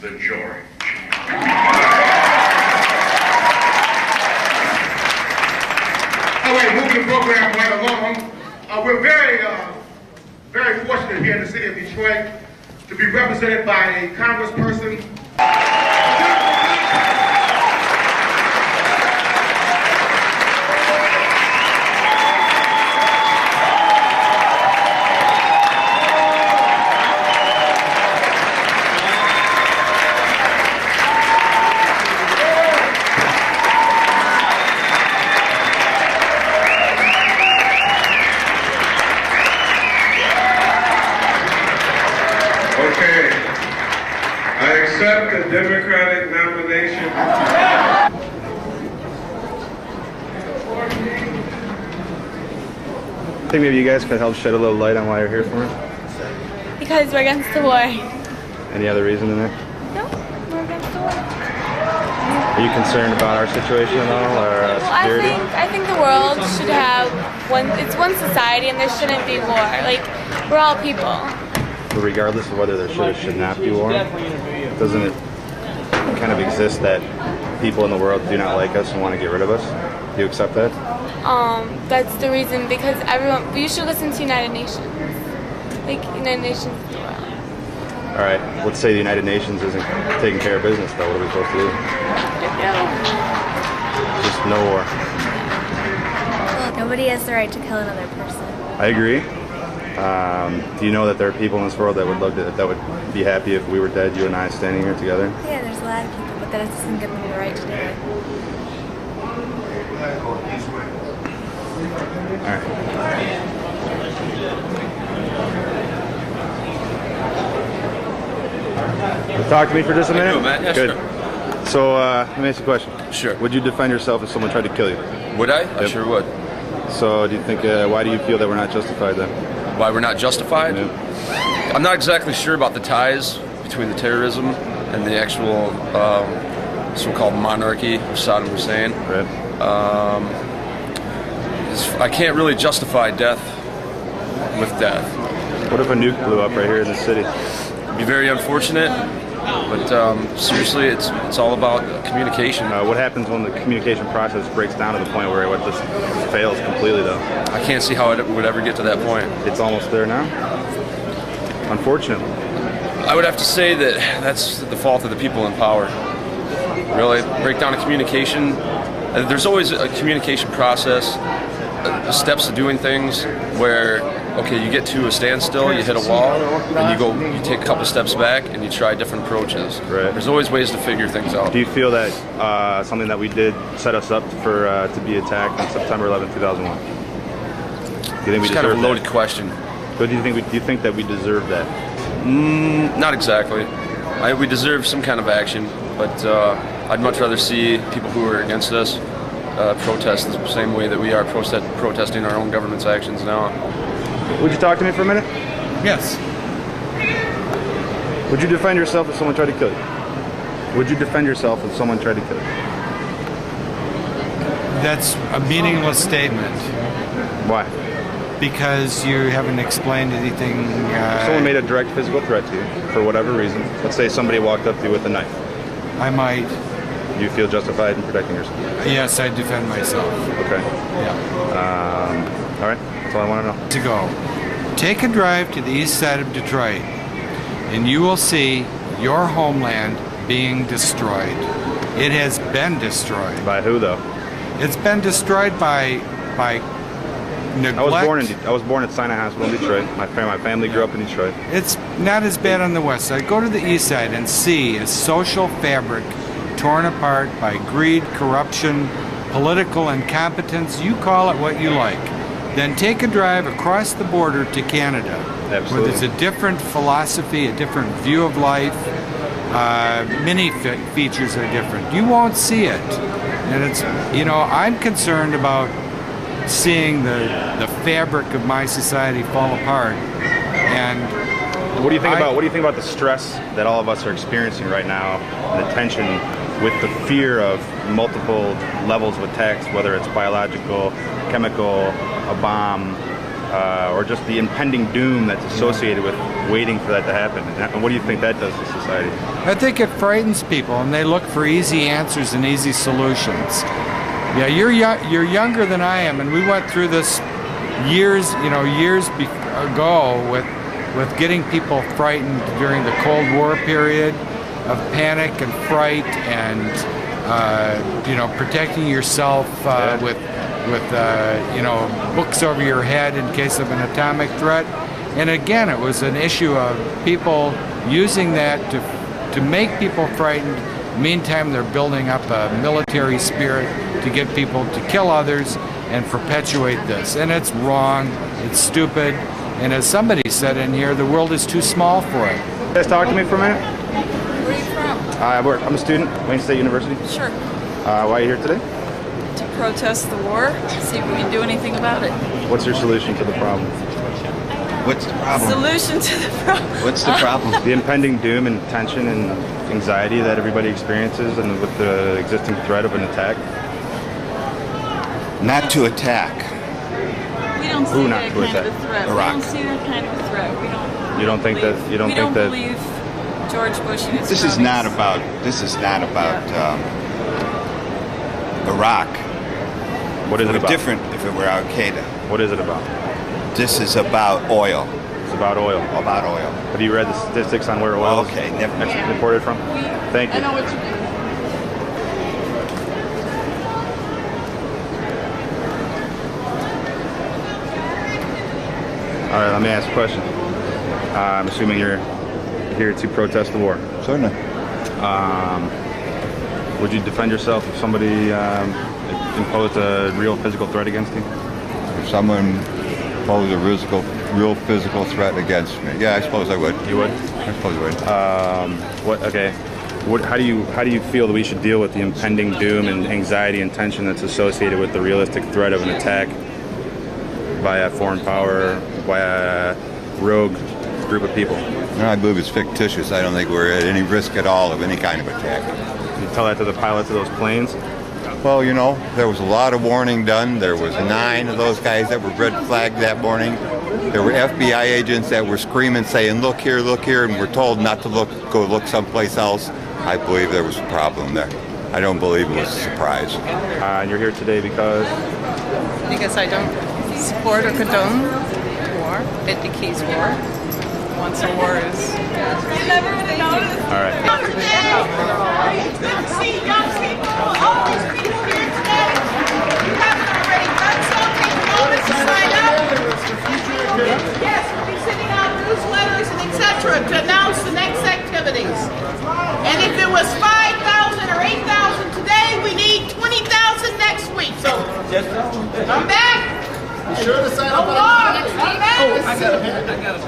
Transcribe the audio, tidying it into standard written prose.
the George. All right, moving the program right along. We're very fortunate here in the city of Detroit to be represented by a congressperson. Accept the Democratic nomination. I think maybe you guys could help shed a little light on why you're here for it. Because we're against the war. Any other reason in there? No, we're against the war. Are you concerned about our situation at all, or security? I think the world should have it's one society and there shouldn't be war. Like, we're all people. But regardless of whether there should or should not be war, doesn't it kind of exist that people in the world do not like us and want to get rid of us? Do you accept that? That's the reason, because you should listen to United Nations. Like, United Nations is the world. All right, let's say the United Nations isn't taking care of business, though. What are we supposed to do? No. Just no war. Well, nobody has the right to kill another person. I agree. Do you know that there are people in this world that would be happy if we were dead, you and I standing here together? Yeah, there's a lot of people, but that doesn't give them the right to do it. All right. Talk to me for just a minute? Matt? Yeah, good. Sure. So, let me ask you a question. Sure. Would you defend yourself if someone tried to kill you? Would I? Yep. I sure would. So, do you think, why do you feel that we're not justified then? Why we're not justified? Yep. I'm not exactly sure about the ties between the terrorism and the actual so-called monarchy of Saddam Hussein. Right. I can't really justify death with death. What if a nuke blew up right here in the city? It'd be very unfortunate, but seriously, it's all about communication. What happens when the communication process breaks down to the point where it just fails completely, though? I can't see how it would ever get to that point. It's almost there now? Unfortunately. I would have to say that that's the fault of the people in power. Really, breakdown of communication. There's always a communication process, steps to doing things where, okay, you get to a standstill, you hit a wall, and you take a couple steps back and you try different approaches. Right. There's always ways to figure things out. Do you feel that something that we did set us up for to be attacked on September 11, 2001? Do you think we It's deserve kind of a loaded that? question. But do you think that we deserve that? Not exactly. We deserve some kind of action, but I'd much rather see people who are against us protest the same way that we are protesting our own government's actions now. Would you talk to me for a minute? Yes. Would you defend yourself if someone tried to kill you? Would you defend yourself if someone tried to kill you? That's a meaningless statement Why? because you haven't explained anything. If someone made a direct physical threat to you for whatever reason, let's say somebody walked up to you with a knife, I might. you feel justified in protecting yourself? Yes, I defend myself. Okay. Yeah. All right. That's all I want to know. To go. Take a drive to the east side of Detroit, and you will see your homeland being destroyed. It has been destroyed. By who, though? It's been destroyed by neglect. I was born at Sinai Hospital in Detroit. My family grew up in Detroit. It's not as bad on the west side. Go to the east side and see a social fabric torn apart by greed, corruption, political incompetence. You call it what you like. Then take a drive across the border to Canada, Absolutely. where there's a different philosophy, a different view of life. Many features are different. You won't see it. And it's, I'm concerned about seeing the fabric of my society fall apart. And What do you think about the stress that all of us are experiencing right now, and the tension with the fear of multiple levels of attacks, whether it's biological, chemical, a bomb? or just the impending doom that's associated with waiting for that to happen? And what do you think that does to society? I think it frightens people, and they look for easy answers and easy solutions. Yeah, you're younger than I am, and we went through this years ago with getting people frightened during the Cold War period of panic and fright, and protecting yourself with books over your head in case of an atomic threat. And again, it was an issue of people using that to make people frightened. Meantime, they're building up a military spirit to get people to kill others and perpetuate this. And it's wrong, it's stupid, and as somebody said in here, the world is too small for it. You guys talk to me for a minute? Where are you from? I'm a student, Wayne State University. Sure. Why are you here today? To protest the war, see if we can do anything about it. What's your solution to the problem? What's the problem? Solution to the problem. What's the problem? The impending doom and tension and anxiety that everybody experiences, and with the existing threat of an attack. Not to attack. We don't see Who not that to kind attack? of a threat. Iraq. We don't see that kind of a threat. We don't. You don't think believe, that? You don't we think don't that? believe George Bush and his This is cronies. not about. This is not about Iraq. What is it It would be about? different if it were Al Qaeda. What is it about? This is about oil. It's about oil. About oil. Have you read the statistics on where oil Okay, is never mind. imported from? Thank I you. know what you mean. All right, let me ask a question. I'm assuming you're here to protest the war. Certainly. Would you defend yourself if somebody imposed a real physical threat against you? If someone posed a real physical threat against me, yeah, I suppose I would. You would? I suppose I would. Okay. How do you feel that we should deal with the impending doom and anxiety and tension that's associated with the realistic threat of an attack by a foreign power, by a rogue group of people? No, I believe it's fictitious. I don't think we're at any risk at all of any kind of attack. You tell that to the pilots of those planes? Well, there was a lot of warning done. There was 9 of those guys that were red flagged that morning. There were FBI agents that were screaming, saying, look here, and we're told not to look, go look someplace else. I believe there was a problem there. I don't believe it was a surprise. And you're here today because? Because I don't support or condone war, it keys war. Once a war is... All right. Good to see young people, all these people here today. You haven't already done so, take notice and sign up. Yes, we'll be sending out newsletters and etc. to announce the next activities. And if it was 5,000 or 8,000 today, we need 20,000 next week. So come back. Be sure to sign up. Come back. I got a